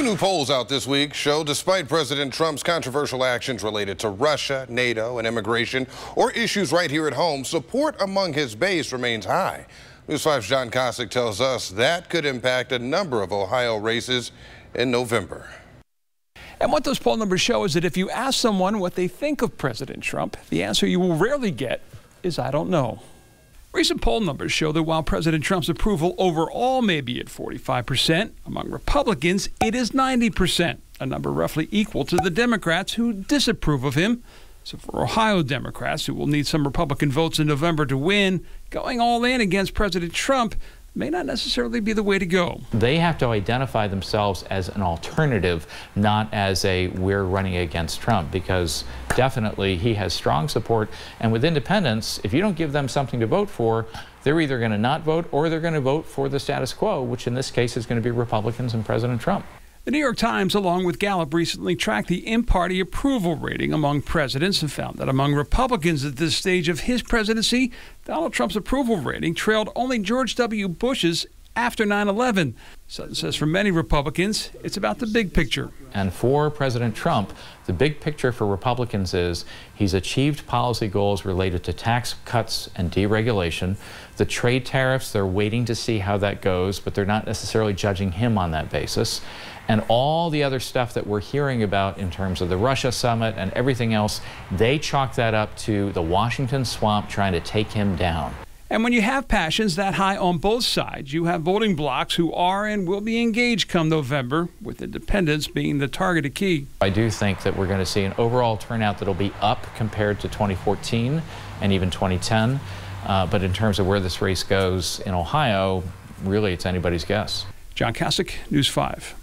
new polls out this week show despite President Trump's controversial actions related to Russia, NATO, and immigration, or issues right here at home, support among his base remains high. News 5's John Kosick tells us that could impact a number of Ohio races in November. And what those poll numbers show is that if you ask someone what they think of President Trump, the answer you will rarely get is, "I don't know." Recent poll numbers show that while President Trump's approval overall may be at 45%, among Republicans it is 90%, a number roughly equal to the Democrats who disapprove of him. So for Ohio Democrats, who will need some Republican votes in November to win, going all in against President Trump may not necessarily be the way to go. They have to identify themselves as an alternative, not as a "we're running against Trump," because definitely he has strong support. And with independents, if you don't give them something to vote for, they're either going to not vote or they're going to vote for the status quo, which in this case is going to be Republicans and President Trump. The New York Times, along with Gallup, recently tracked the in-party approval rating among presidents and found that among Republicans at this stage of his presidency, Donald Trump's approval rating trailed only George W. Bush's after 9/11. Sutton says for many Republicans, it's about the big picture. And for President Trump, the big picture for Republicans is he's achieved policy goals related to tax cuts and deregulation. The trade tariffs, they're waiting to see how that goes, but they're not necessarily judging him on that basis. And all the other stuff that we're hearing about in terms of the Russia summit and everything else, they chalk that up to the Washington swamp trying to take him down. And when you have passions that high on both sides, you have voting blocs who are and will be engaged come November, with independents being the targeted key. I do think that we're going to see an overall turnout that'll be up compared to 2014 and even 2010. But in terms of where this race goes in Ohio, really it's anybody's guess. John Kosick, News 5.